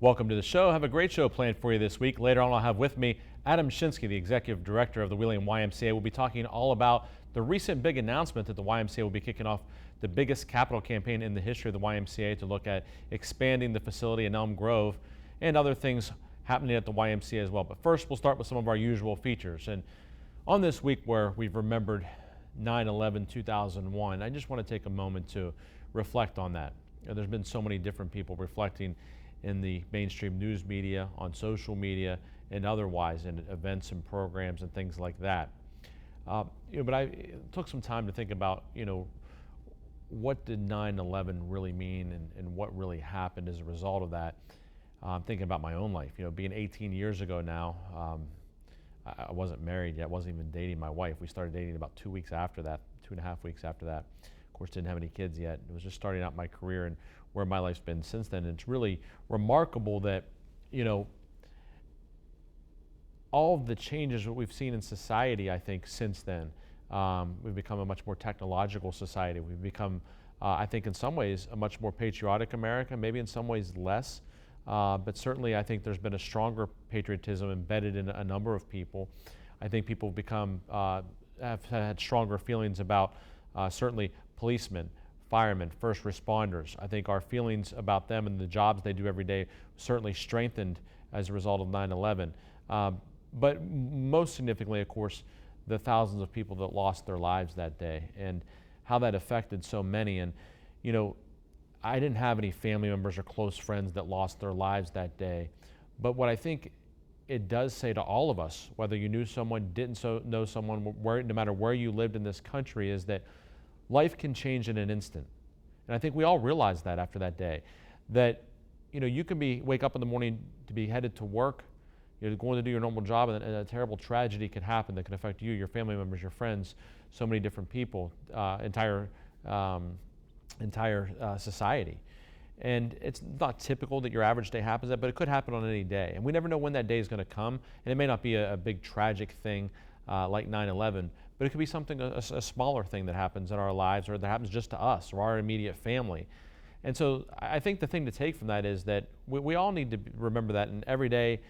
Welcome to the show. I have a great show planned for you this week. Later on, I'll have with me Adam Shinsky, the executive director of the Wheeling YMCA. We'll be talking all about the recent big announcement that the YMCA will be kicking off the biggest capital campaign in the history of the YMCA to look at expanding the facility in Elm Grove and other things happening at the YMCA as well. But first, we'll start with some of our usual features. And on this week where we've remembered 9/11/2001, I just want to take a moment to reflect on that. There's been so many different people reflecting in the mainstream news media, on social media, and otherwise in events and programs and things like that. But I took some time to think about, what did 9/11 really mean and what really happened as a result of that. Thinking about my own life, being 18 years ago now, I wasn't married yet, wasn't even dating my wife. We started dating about 2 weeks after that, 2.5 weeks after that. Of course, didn't have any kids yet. It was just starting out my career and where my life's been since then. And it's really remarkable that, all of the changes that we've seen in society, I think, since then. We've become a much more technological society. We've become, I think, in some ways, a much more patriotic America, maybe in some ways less. But certainly, I think there's been a stronger patriotism embedded in a number of people. I think people have become, have had stronger feelings about certainly policemen, firemen, first responders. I think our feelings about them and the jobs they do every day certainly strengthened as a result of 9/11. But most significantly, of course, the thousands of people that lost their lives that day and how that affected so many. And, I didn't have any family members or close friends that lost their lives that day. But what I think it does say to all of us, whether you knew someone, didn't know someone, no matter where you lived in this country, is that life can change in an instant. And I think we all realized that after that day, that, you can wake up in the morning to be headed to work, going to do your normal job, and a terrible tragedy could happen that can affect you, your family members, your friends, so many different people, entire society. And it's not typical that your average day happens that, but it could happen on any day. And we never know when that day is going to come. And it may not be a big tragic thing like 9/11, but it could be something, a smaller thing that happens in our lives or that happens just to us or our immediate family. And so I think the thing to take from that is that we all need to remember that, and every day,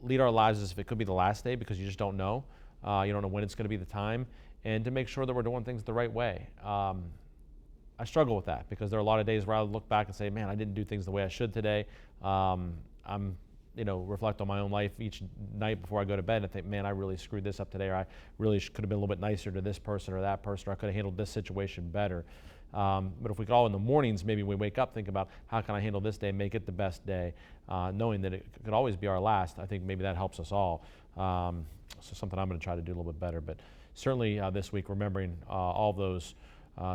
lead our lives as if it could be the last day, because you just don't know. You don't know when it's going to be the time, and to make sure that we're doing things the right way. I struggle with that because there are a lot of days where I look back and say, man, I didn't do things the way I should today. I'm reflect on my own life each night before I go to bed and think, man, I really screwed this up today, or I really could have been a little bit nicer to this person or that person, or I could have handled this situation better. But if we could all in the mornings, maybe we wake up, think about how can I handle this day, make it the best day, knowing that it could always be our last. I think maybe that helps us all. So something I'm going to try to do a little bit better. But certainly this week, remembering all those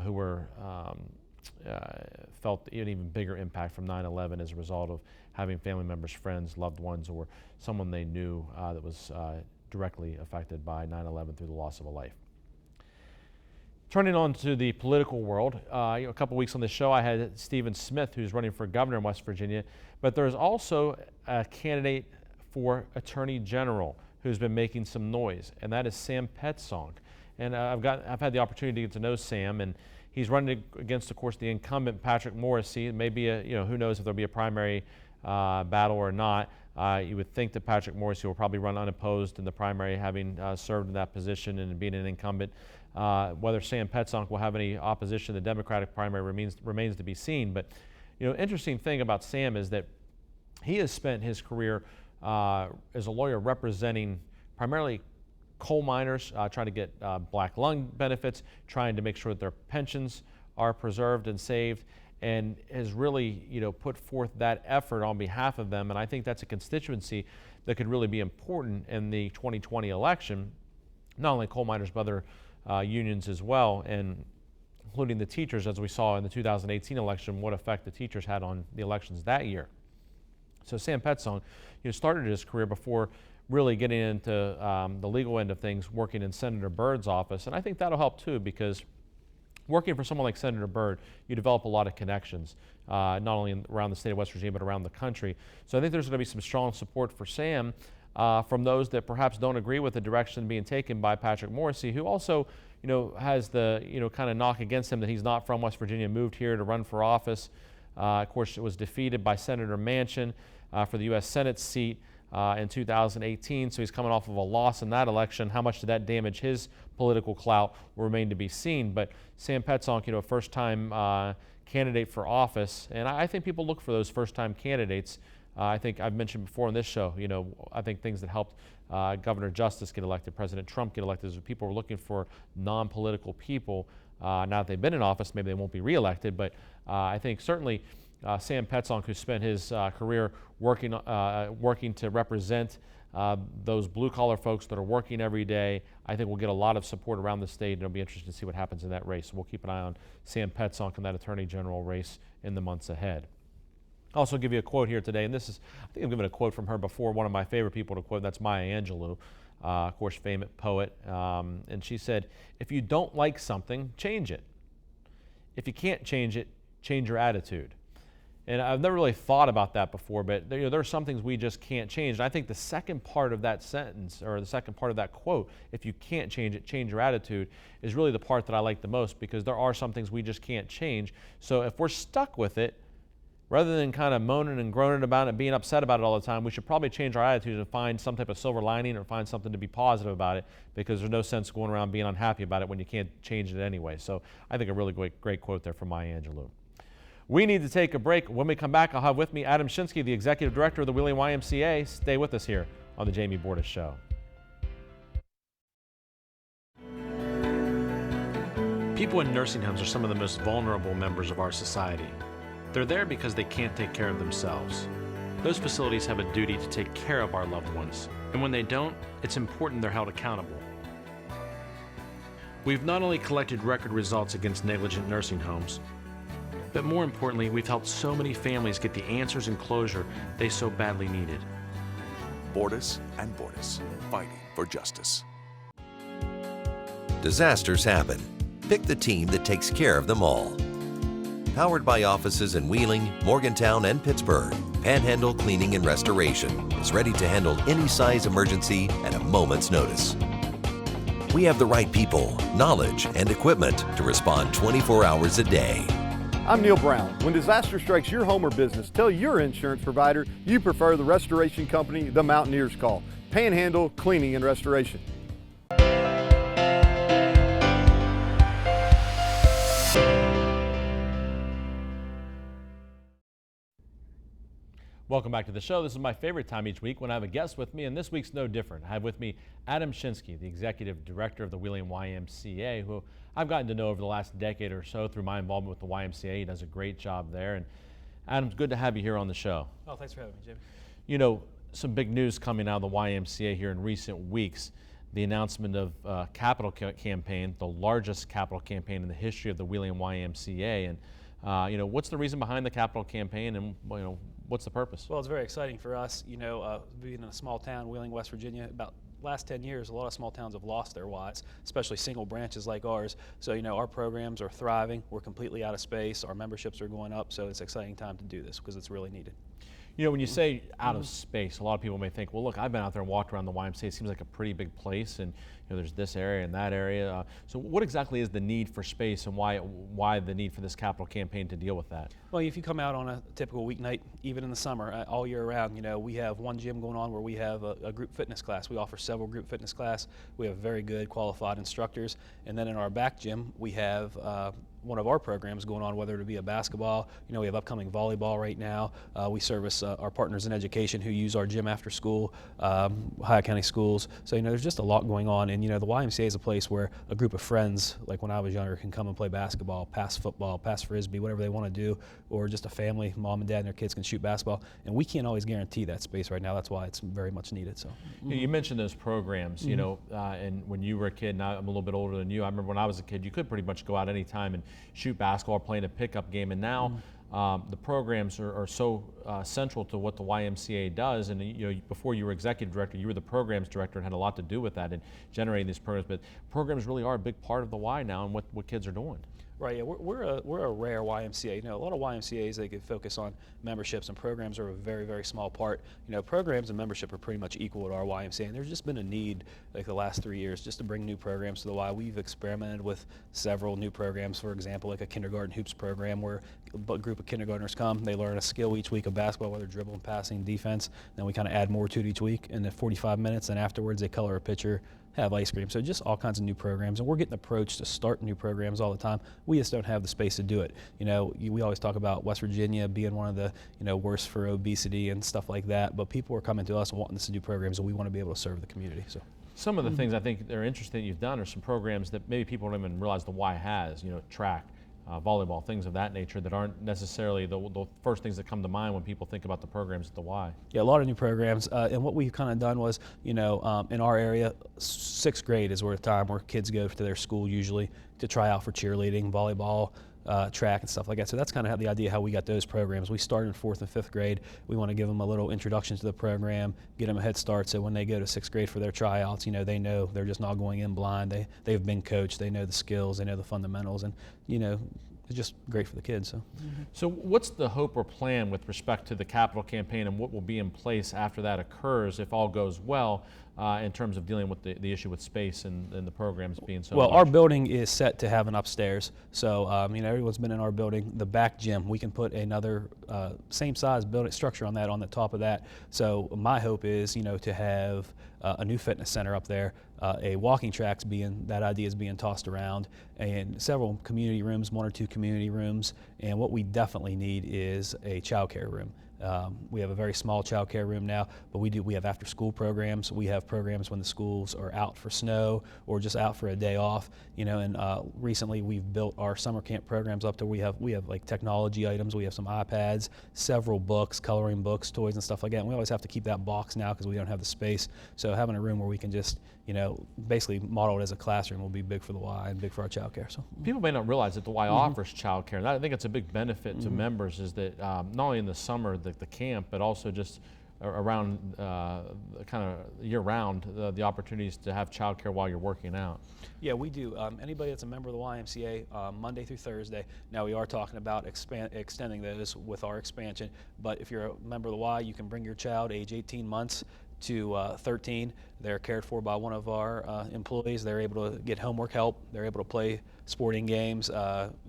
who were felt an even bigger impact from 9/11 as a result of having family members, friends, loved ones, or someone they knew that was directly affected by 9/11 through the loss of a life. Turning on to the political world, a couple weeks on the show, I had Stephen Smith, who's running for governor in West Virginia, but there's also a candidate for Attorney General who's been making some noise, and that is Sam Petzonk. And I've had the opportunity to get to know Sam, and he's running against, of course, the incumbent Patrick Morrisey. Maybe who knows if there'll be a primary battle or not. You would think that Patrick Morrisey will probably run unopposed in the primary, having served in that position and being an incumbent. Whether Sam Petzonk will have any opposition in the Democratic primary remains to be seen. But interesting thing about Sam is that he has spent his career as a lawyer representing primarily coal miners, trying to get black lung benefits, trying to make sure that their pensions are preserved and saved, and has really put forth that effort on behalf of them. And I think that's a constituency that could really be important in the 2020 election, not only coal miners but other unions as well, and including the teachers, as we saw in the 2018 election, what effect the teachers had on the elections that year. So Sam Petzonk started his career before really getting into the legal end of things, working in Senator Byrd's office. And I think that'll help too, because working for someone like Senator Byrd, you develop a lot of connections, not only around the state of West Virginia, but around the country. So I think there's going to be some strong support for Sam from those that perhaps don't agree with the direction being taken by Patrick Morrisey, who also, has the, kind of knock against him that he's not from West Virginia, moved here to run for office. Of course, it was defeated by Senator Manchin for the U.S. Senate seat in 2018, so he's coming off of a loss in that election. How much did that damage his political clout will remain to be seen. But Sam Petzonk, a first-time candidate for office, and I think people look for those first-time candidates. I think I've mentioned before on this show, I think things that helped Governor Justice get elected, President Trump get elected, is people were looking for non-political people. Now that they've been in office, maybe they won't be reelected, but I think certainly Sam Petzonk, who spent his career working to represent those blue-collar folks that are working every day, I think we'll get a lot of support around the state, and it'll be interesting to see what happens in that race. So we'll keep an eye on Sam Petzonk in that Attorney General race in the months ahead. I'll also give you a quote here today, and I think I've given a quote from her before, one of my favorite people to quote, and that's Maya Angelou, of course, famous poet, and she said, "If you don't like something, change it. If you can't change it, change your attitude." And I've never really thought about that before, but there are some things we just can't change. And I think the second part of that sentence, or the second part of that quote, "if you can't change it, change your attitude," is really the part that I like the most, because there are some things we just can't change. So if we're stuck with it, rather than kind of moaning and groaning about it, being upset about it all the time, we should probably change our attitude and find some type of silver lining or find something to be positive about it, because there's no sense going around being unhappy about it when you can't change it anyway. So I think a really great quote there from Maya Angelou. We need to take a break. When we come back, I'll have with me Adam Shinsky, the Executive Director of the Wheeling YMCA. Stay with us here on the Jamie Bordas Show. People in nursing homes are some of the most vulnerable members of our society. They're there because they can't take care of themselves. Those facilities have a duty to take care of our loved ones, and when they don't, it's important they're held accountable. We've not only collected record results against negligent nursing homes, but more importantly, we've helped so many families get the answers and closure they so badly needed. Bordas and Bordas, fighting for justice. Disasters happen. Pick the team that takes care of them all. Powered by offices in Wheeling, Morgantown, and Pittsburgh, Panhandle Cleaning and Restoration is ready to handle any size emergency at a moment's notice. We have the right people, knowledge, and equipment to respond 24 hours a day. I'm Neil Brown. When disaster strikes your home or business, tell your insurance provider you prefer the restoration company the Mountaineers call, Panhandle Cleaning and Restoration. Welcome back to the show. This is my favorite time each week when I have a guest with me, and this week's no different. I have with me Adam Shinsky, the Executive Director of the Wheeling YMCA, who I've gotten to know over the last decade or so through my involvement with the YMCA. He does a great job there. And Adam, it's good to have you here on the show. Oh, thanks for having me, Jim. Some big news coming out of the YMCA here in recent weeks. The announcement of a capital campaign, the largest capital campaign in the history of the Wheeling YMCA. And, what's the reason behind the capital campaign, and, what's the purpose? Well, it's very exciting for us. Being in a small town, Wheeling, West Virginia, about last 10 years, a lot of small towns have lost their Ys, especially single branches like ours. So, our programs are thriving. We're completely out of space. Our memberships are going up. So it's an exciting time to do this because it's really needed. When you say out of space, a lot of people may think, well, look, I've been out there and walked around the YMCA. It seems like a pretty big place, and there's this area and that area. So what exactly is the need for space, and why the need for this capital campaign to deal with that? Well, if you come out on a typical weeknight, even in the summer, all year round, we have one gym going on where we have a group fitness class. We offer several group fitness class. We have very good qualified instructors. And then in our back gym, we have one of our programs going on, whether it be a basketball, we have upcoming volleyball right now. We service our partners in education who use our gym after school, Ohio County schools. So, there's just a lot going on. And, the YMCA is a place where a group of friends, like when I was younger, can come and play basketball, pass football, pass frisbee, whatever they want to do, or just a family, mom and dad and their kids can shoot basketball. And we can't always guarantee that space right now. That's why it's very much needed. So You mentioned those programs, and when you were a kid, now I'm a little bit older than you. I remember when I was a kid, you could pretty much go out anytime and shoot basketball or play in a pickup game. And now the programs are so central to what the YMCA does. And before you were executive director, you were the programs director and had a lot to do with that and generating these programs. But programs really are a big part of the Y now and what kids are doing. Right, yeah, we're a rare YMCA. You know, a lot of YMCA's, they could focus on memberships, and programs are a very, very small part. You know, programs and membership are pretty much equal at our YMCA, and there's just been a need, like the last 3 years, just to bring new programs to the Y. We've experimented with several new programs, for example, like a kindergarten hoops program where a group of kindergartners come, they learn a skill each week of basketball, whether dribbling, passing, defense, then we kind of add more to it each week, and then 45 minutes, and afterwards they color a picture, have ice cream. So just all kinds of new programs, and we're getting approached to start new programs all the time. We just don't have the space to do it. You know, we always talk about West Virginia being one of the, you know, worst for obesity and stuff like that, but people are coming to us wanting us to do programs, and we want to be able to serve the community. So some of the things I think that are interesting that you've done are some programs that maybe people don't even realize the Y has, you know, track, volleyball, things of that nature that aren't necessarily the first things that come to mind when people think about the programs at the Y. Yeah, a lot of new programs, and what we've kind of done was, you know, in our area, 6th grade is where the time where kids go to their school usually to try out for cheerleading, volleyball, track and stuff like that. So that's kind of the idea how we got those programs. We started in 4th and 5th grade. We want to give them a little introduction to the program, get them a head start, so when they go to 6th grade for their tryouts, you know, they know they're just not going in blind. They've been coached, they know the skills, they know the fundamentals, and, you know, it's just great for the kids. So, So what's the hope or plan with respect to the capital campaign, and what will be in place after that occurs if all goes well in terms of dealing with the issue with space and the programs being so well, large? our building is set to have an upstairs. So, you know, everyone's been in our building. The back gym, we can put another same size building structure on the top of that. So my hope is, you know, to have a new fitness center up there, a walking tracks that idea is being tossed around, and several community rooms, 1 or 2 community rooms, and what we definitely need is a child care room. We have a very small child care room now, but we have after school programs. We have programs when the schools are out for snow or just out for a day off, you know, and recently we've built our summer camp programs up to we have like technology items. We have some iPads, several books, coloring books, toys and stuff like that. And we always have to keep that box now because we don't have the space. So having a room where we can just, you know, basically model it as a classroom will be big for the Y and big for our child care. So people may not realize that the Y offers child care. And I think it's a big benefit to members is that not only in the summer, the camp, but also just around kind of year-round, the opportunities to have child care while you're working out. Yeah, we do. Anybody that's a member of the YMCA, Monday through Thursday. Now we are talking about extending those with our expansion, but if you're a member of the Y, you can bring your child age 18 months to 13. They're cared for by one of our employees. They're able to get homework help. They're able to play sporting games,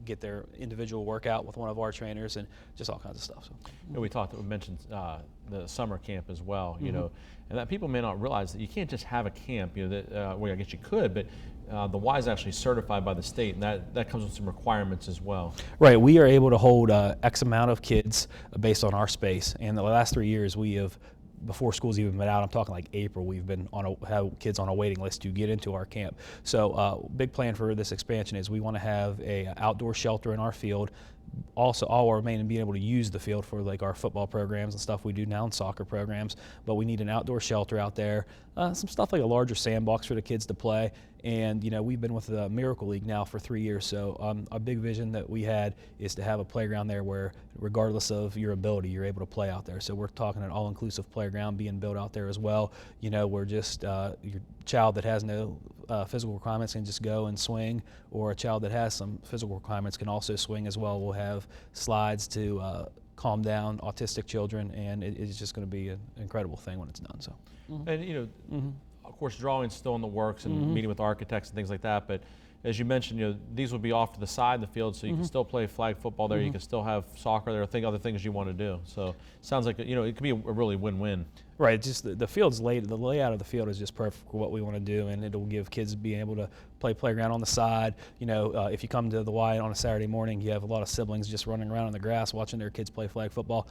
get their individual workout with one of our trainers, and just all kinds of stuff. So, you know, we mentioned the summer camp as well. You know, and that people may not realize that you can't just have a camp. You know, that well, I guess you could, but the Y is actually certified by the state, and that comes with some requirements as well. Right, we are able to hold X amount of kids based on our space, and the last 3 years we have. Before school's even been out, I'm talking like April, we've been have kids on a waiting list to get into our camp. So big plan for this expansion is we want to have a outdoor shelter in our field. Also, all our main and being able to use the field for like our football programs and stuff we do now and soccer programs, but we need an outdoor shelter out there, some stuff like a larger sandbox for the kids to play. And you know, we've been with the Miracle League now for 3 years, so a big vision that we had is to have a playground there where regardless of your ability, you're able to play out there. So we're talking an all-inclusive playground being built out there as well. You know, we're just your child that has no physical requirements can just go and swing, or a child that has some physical requirements can also swing as well. We'll have slides to calm down autistic children, and it's just going to be an incredible thing when it's done. So, and you know, of course, drawing's still in the works and meeting with architects and things like that. But as you mentioned, you know, these will be off to the side of the field, so you can still play flag football there. You can still have soccer there. Other things you want to do. So sounds like, you know, it could be a really win-win. Right, just the field's the layout of the field is just perfect for what we want to do, and it'll give kids being able to play playground on the side. You know, if you come to the Y on a Saturday morning, you have a lot of siblings just running around on the grass watching their kids play flag football.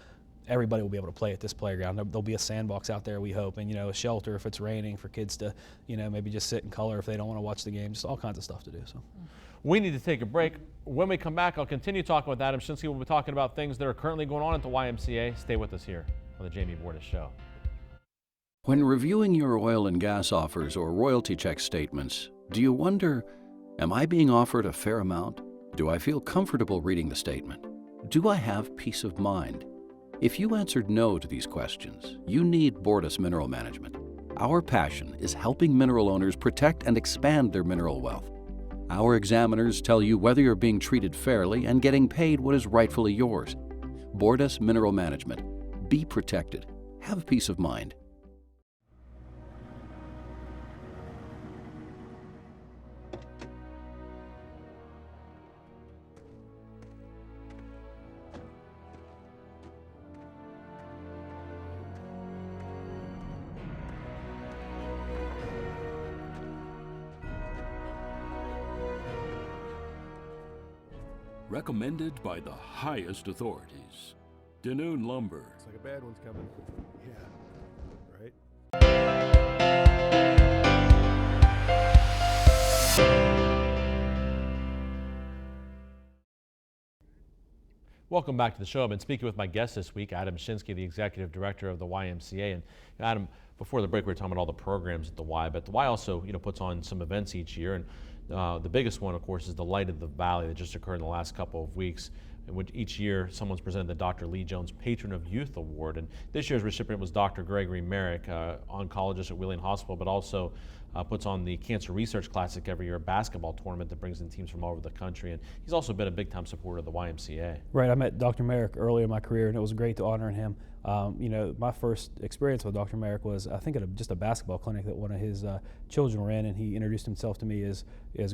Everybody will be able to play at this playground. There'll be a sandbox out there, we hope, and, you know, a shelter if it's raining for kids to, you know, maybe just sit and color if they don't want to watch the game. Just all kinds of stuff to do. So, we need to take a break. When we come back, I'll continue talking with Adam Shinsky. We'll be talking about things that are currently going on at the YMCA. Stay with us here on the Jamie Bordas Show. When reviewing your oil and gas offers or royalty check statements, do you wonder, am I being offered a fair amount? Do I feel comfortable reading the statement? Do I have peace of mind? If you answered no to these questions, you need Bordas Mineral Management. Our passion is helping mineral owners protect and expand their mineral wealth. Our examiners tell you whether you're being treated fairly and getting paid what is rightfully yours. Bordas Mineral Management. Be protected. Have peace of mind. Recommended by the highest authorities. Danoon Lumber. It's like a bad one's coming. Yeah. Right? Welcome back to the show. I've been speaking with my guest this week, Adam Shinsky, the Executive Director of the YMCA. And Adam, before the break, we were talking about all the programs at the Y, but the Y also, puts on some events each year. And the biggest one, of course, is the Light of the Valley that just occurred in the last couple of weeks, in which each year someone's presented the Dr. Lee Jones Patron of Youth Award. And this year's recipient was Dr. Gregory Merrick, oncologist at Wheeling Hospital, but also puts on the Cancer Research Classic every year, a basketball tournament that brings in teams from all over the country. And he's also been a big-time supporter of the YMCA. Right, I met Dr. Merrick earlier in my career, and it was great to honor him. My first experience with Dr. Merrick was, I think, at just a basketball clinic that one of his children ran, and he introduced himself to me as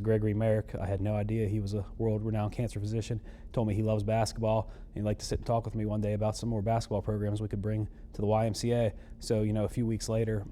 Gregory Merrick. I had no idea he was a world-renowned cancer physician. Told me he loves basketball, and he'd like to sit and talk with me one day about some more basketball programs we could bring to the YMCA. So, a few weeks later,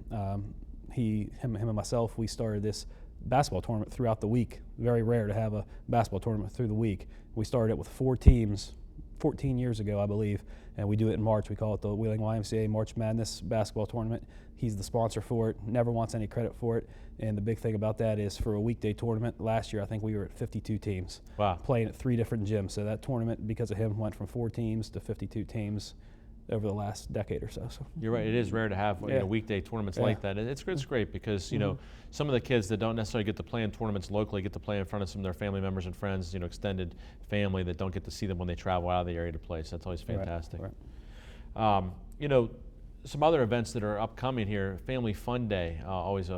him and myself, we started this basketball tournament throughout the week. Very rare to have a basketball tournament through the week. We started it with 4 teams 14 years ago, I believe, and we do it in March. We call it the Wheeling YMCA March Madness basketball tournament. He's the sponsor for it, never wants any credit for it, and the big thing about that is for a weekday tournament, last year I think we were at 52 teams. Wow. Playing at 3 different gyms. So that tournament, because of him, went from 4 teams to 52 teams over the last decade or so. You're right. It is rare to have weekday tournaments like that. It's great because some of the kids that don't necessarily get to play in tournaments locally get to play in front of some of their family members and friends, extended family that don't get to see them when they travel out of the area to play. So that's always fantastic. Right. Some other events that are upcoming here. Family Fun Day, always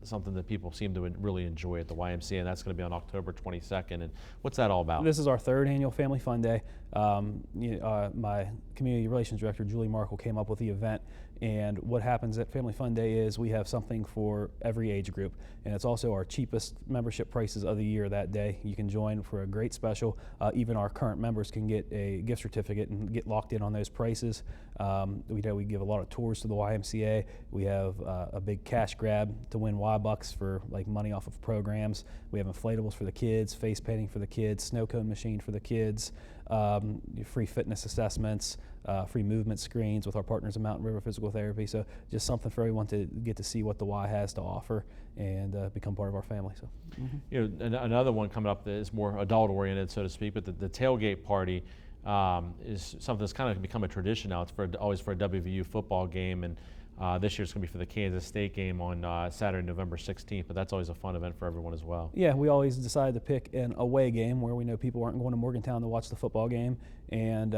something that people seem to really enjoy at the YMCA, and that's going to be on October 22nd. And what's that all about? This is our 3rd annual Family Fun Day. My community relations director, Julie Markle, came up with the event. And what happens at Family Fun Day is we have something for every age group. And it's also our cheapest membership prices of the year that day. You can join for a great special. Even our current members can get a gift certificate and get locked in on those prices. We give a lot of tours to the YMCA. We have a big cash grab to win Y-Bucks for money off of programs. We have inflatables for the kids, face painting for the kids, snow cone machine for the kids, free fitness assessments, free movement screens with our partners in Mountain River Physical Therapy. So just something for everyone to get to see what the Y has to offer and become part of our family. So, another one coming up that is more adult-oriented, so to speak, but the tailgate party is something that's kind of become a tradition now. It's always for a WVU football game, and this year it's going to be for the Kansas State game on Saturday, November 16th, but that's always a fun event for everyone as well. Yeah, we always decide to pick an away game where we know people aren't going to Morgantown to watch the football game, and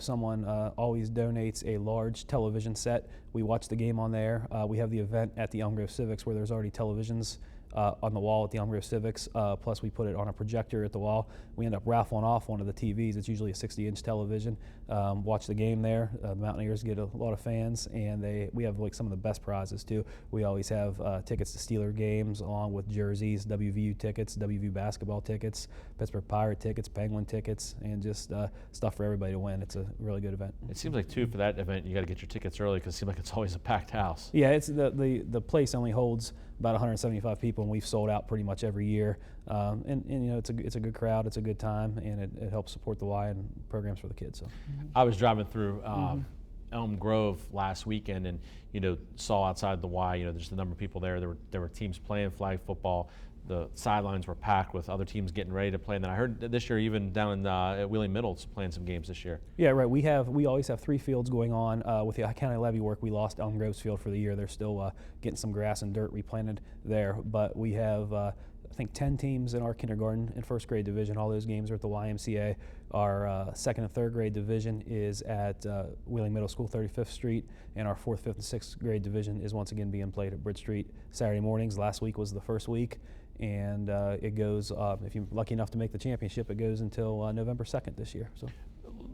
someone always donates a large television set. We watch the game on there. We have the event at the Elm Grove Civics where there's already televisions on the wall at the Elm Grove Civics, plus we put it on a projector at the wall. We end up raffling off one of the TVs. It's usually a 60-inch television. Watch the game there. The Mountaineers get a lot of fans, and we have some of the best prizes too. We always have tickets to Steeler games along with jerseys, WVU tickets, WVU basketball tickets, Pittsburgh Pirate tickets, Penguin tickets, and just stuff for everybody to win. It's a really good event. It seems like too for that event you got to get your tickets early because it seems like it's always a packed house. Yeah, it's the place only holds about 175 people, and we've sold out pretty much every year. It's a good crowd, it's a good time, and it helps support the Y and programs for the kids. So, I was driving through Elm Grove last weekend, and saw outside the Y, there's the number of people there. There were teams playing flag football. The sidelines were packed with other teams getting ready to play. And then I heard that this year, even down in at Wheeling Middle's playing some games this year. Yeah, right. We always have 3 fields going on. With the county levy work, we lost Elm Grove's field for the year. They're still getting some grass and dirt replanted there. But we have, I think, 10 teams in our kindergarten and 1st grade division. All those games are at the YMCA. Our 2nd and 3rd grade division is at Wheeling Middle School, 35th Street. And our 4th, 5th, and 6th grade division is once again being played at Bridge Street Saturday mornings. Last week was the first week. and it goes, if you're lucky enough to make the championship, it goes until November 2nd this year. So.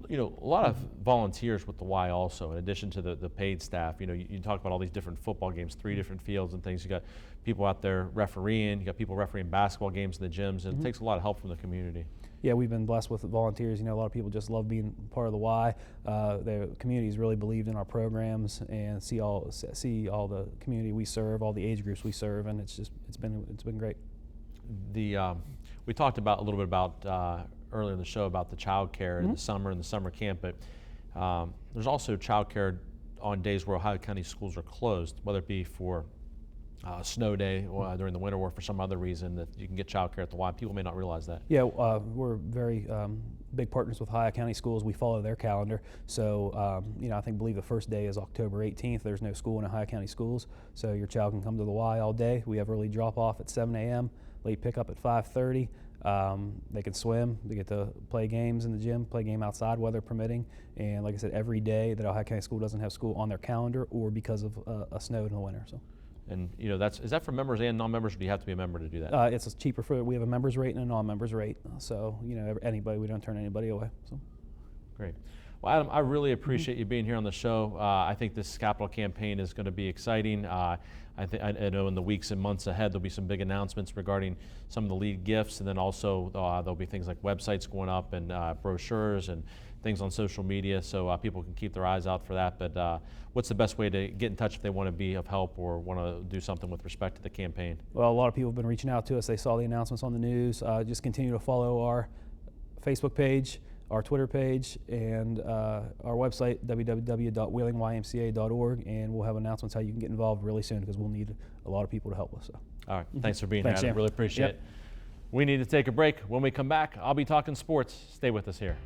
You know, a lot of volunteers with the Y also, in addition to the paid staff. You know, you talk about all these different football games, 3 different fields and things. You got people out there refereeing, you got people refereeing basketball games in the gyms, and it takes a lot of help from the community. Yeah, we've been blessed with volunteers. You know, a lot of people just love being part of the Y. The community's really believed in our programs and see all the community we serve, all the age groups we serve, and it's been great. We talked about a little bit about earlier in the show about the child care in the summer and the summer camp, but there's also child care on days where Ohio County schools are closed, whether it be for a snow day or during the winter or for some other reason, that you can get child care at the Y. People may not realize that. Yeah, we're very big partners with Ohio County Schools. We follow their calendar. So, you know, I believe the first day is October 18th. There's no school in Ohio County Schools, so your child can come to the Y all day. We have early drop off at 7 a.m., late pickup at 5:30. They can swim, they get to play games in the gym, play game outside, weather permitting, and like I said, every day that Ohio County School doesn't have school on their calendar or because of a snow in the winter. So. And you know, is that for members and non-members, or do you have to be a member to do that? It's cheaper we have a members rate and a non-members rate, so you know, we don't turn anybody away. So. Great. Well, Adam, I really appreciate you being here on the show. I think this capital campaign is going to be exciting. I know in the weeks and months ahead there'll be some big announcements regarding some of the lead gifts, and then also there'll be things like websites going up and brochures and things on social media, so people can keep their eyes out for that. But what's the best way to get in touch if they want to be of help or want to do something with respect to the campaign? Well, a lot of people have been reaching out to us. They saw the announcements on the news. Just continue to follow our Facebook page, our Twitter page, and our website, www.wheelingymca.org, and we'll have announcements how you can get involved really soon, because we'll need a lot of people to help us. So. All right, thanks for being Thanks, here, Adam. Sam. Really appreciate it. We need to take a break. When we come back, I'll be talking sports. Stay with us here.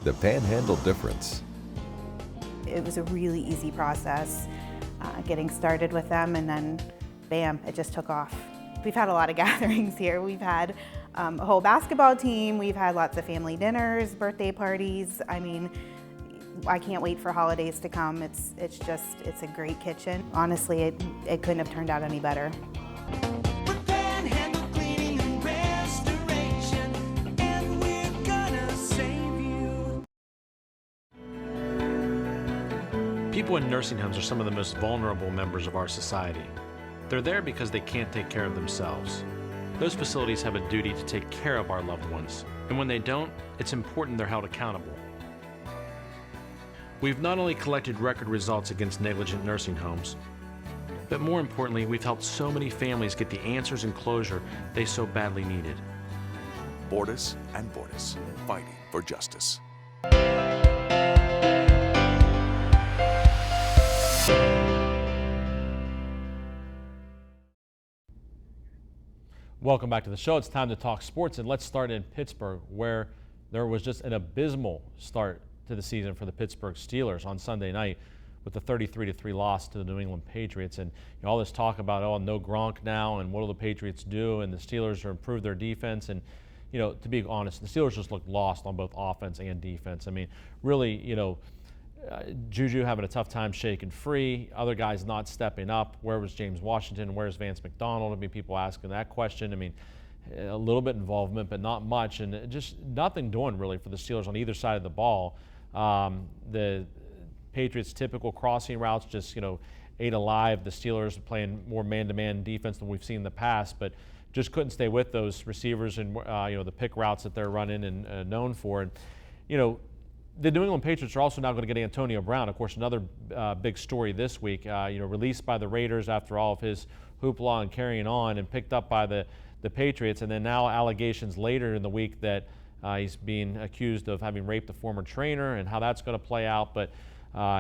The Panhandle Difference. It was a really easy process getting started with them, and then bam, it just took off. We've had a lot of gatherings here. We've had a whole basketball team. We've had lots of family dinners, birthday parties. I mean, I can't wait for holidays to come. It's a great kitchen. Honestly, it couldn't have turned out any better. People in nursing homes are some of the most vulnerable members of our society. They're there because they can't take care of themselves. Those facilities have a duty to take care of our loved ones, and when they don't, it's important they're held accountable. We've not only collected record results against negligent nursing homes, but more importantly, we've helped so many families get the answers and closure they so badly needed. Bordas and Bordas, fighting for justice. Welcome back to the show. It's time to talk sports, and let's start in Pittsburgh, where there was just an abysmal start to the season for the Pittsburgh Steelers on Sunday night with the 33-3 loss to the New England Patriots. And you know, all this talk about, oh, no Gronk now, and what will the Patriots do, and the Steelers are improve their defense. And you know, to be honest, the Steelers just looked lost on both offense and defense. I mean, really, you know, Juju having a tough time shaking free, other guys not stepping up. Where was James Washington? Where's Vance McDonald? I mean, people asking that question. I mean, a little bit involvement, but not much, and just nothing doing really for the Steelers on either side of the ball. The Patriots' typical crossing routes just, you know, ate alive. The Steelers playing more man-to-man defense than we've seen in the past, but just couldn't stay with those receivers and you know, the pick routes that they're running and known for. And you know, the New England Patriots are also now going to get Antonio Brown, of course, another big story this week. You know, released by the Raiders after all of his hoopla and carrying on, and picked up by the Patriots, and then now allegations later in the week that he's being accused of having raped a former trainer, and how that's going to play out. But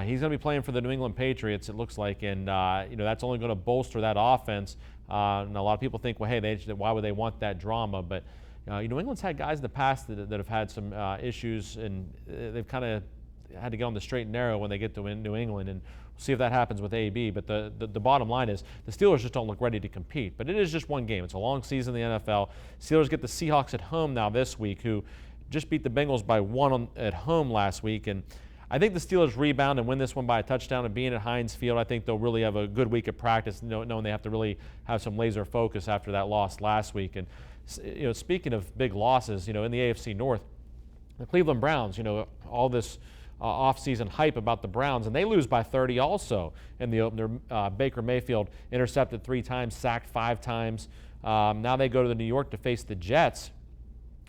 he's going to be playing for the New England Patriots, it looks like, and you know, that's only going to bolster that offense. And a lot of people think, well, hey, why would they want that drama? But New England's had guys in the past that have had some issues, and they've kind of had to get on the straight and narrow when they get to New England, and we'll see if that happens with AB. But the bottom line is the Steelers just don't look ready to compete. But it is just one game. It's a long season in the NFL. Steelers get the Seahawks at home now this week, who just beat the Bengals by 1 at home last week. And I think the Steelers rebound and win this one by a touchdown, and being at Heinz Field, I think they'll really have a good week of practice, knowing they have to really have some laser focus after that loss last week. And speaking of big losses, in the AFC North, the Cleveland Browns, all this off-season hype about the Browns, and they lose by 30 also in the opener. Baker Mayfield intercepted 3 times, sacked 5 times. Now they go to New York to face the Jets.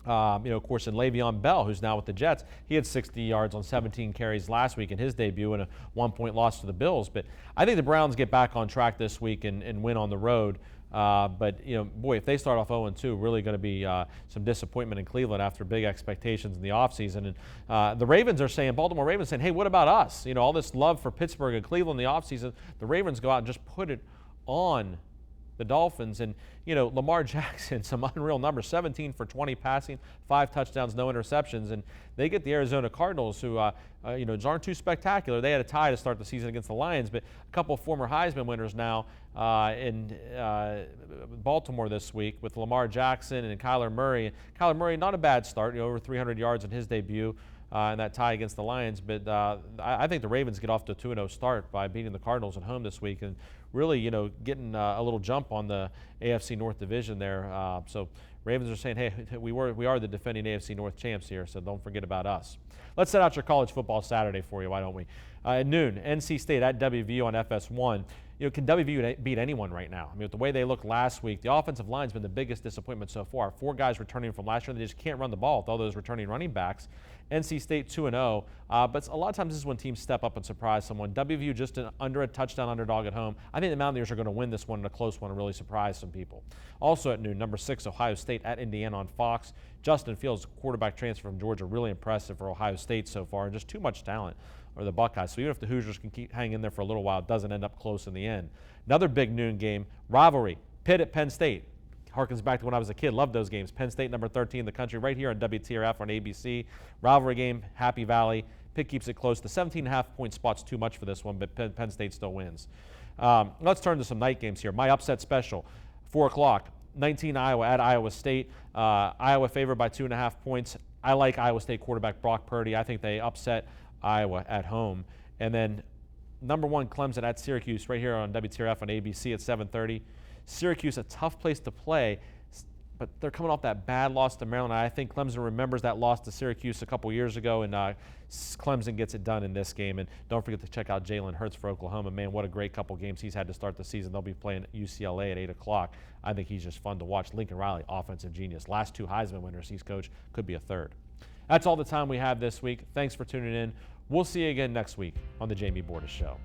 Of course, in Le'Veon Bell, who's now with the Jets, he had 60 yards on 17 carries last week in his debut and a 1-point loss to the Bills. But I think the Browns get back on track this week and win on the road. But boy, if they start off 0-2, really going to be some disappointment in Cleveland after big expectations in the offseason. And the Ravens are saying, Baltimore Ravens saying, hey, what about us? All this love for Pittsburgh and Cleveland in the offseason, the Ravens go out and just put it on the Dolphins. And Lamar Jackson, some unreal numbers, 17 for 20 passing, 5 touchdowns, no interceptions. And they get the Arizona Cardinals, who aren't too spectacular. They had a tie to start the season against the Lions, but a couple of former Heisman winners now in Baltimore this week with Lamar Jackson and Kyler Murray. Kyler Murray, not a bad start, over 300 yards in his debut in that tie against the Lions. But I think the Ravens get off to a 2-0 start by beating the Cardinals at home this week and really, getting a little jump on the AFC North division there. So Ravens are saying, hey, we are the defending AFC North champs here, so don't forget about us. Let's set out your college football Saturday for you, why don't we? At noon, NC State at WVU on FS1. Can WVU beat anyone right now? I mean, with the way they looked last week, the offensive line's been the biggest disappointment so far. 4 guys returning from last year, they just can't run the ball with all those returning running backs. NC State 2-0, but a lot of times this is when teams step up and surprise someone. WVU just under a touchdown underdog at home. I think the Mountaineers are going to win this one in a close one and really surprise some people. Also at noon, number 6, Ohio State at Indiana on Fox. Justin Fields, quarterback transfer from Georgia, really impressive for Ohio State so far, and just too much talent or the Buckeyes. So even if the Hoosiers can keep hanging in there for a little while, it doesn't end up close in the end. Another big noon game, rivalry, Pitt at Penn State. Harkens back to when I was a kid, loved those games. Penn State, number 13 in the country, right here on WTRF on ABC. Rivalry game, Happy Valley. Pitt keeps it close. The 17.5-point spot's too much for this one, but Penn State still wins. Let's turn to some night games here. My upset special, 4 o'clock, 19 Iowa at Iowa State. Iowa favored by 2.5 points. I like Iowa State quarterback Brock Purdy. I think they upset Iowa at home. And then number 1 Clemson at Syracuse right here on WTRF on ABC at 7:30. Syracuse, a tough place to play, but they're coming off that bad loss to Maryland. I think Clemson remembers that loss to Syracuse a couple years ago, and Clemson gets it done in this game. And don't forget to check out Jalen Hurts for Oklahoma. Man, what a great couple games he's had to start the season. They'll be playing UCLA at 8 o'clock. I think he's just fun to watch. Lincoln Riley, offensive genius. Last 2 Heisman winners he's coached, could be a third. That's all the time we have this week. Thanks for tuning in. We'll see you again next week on The Jamie Bordas Show.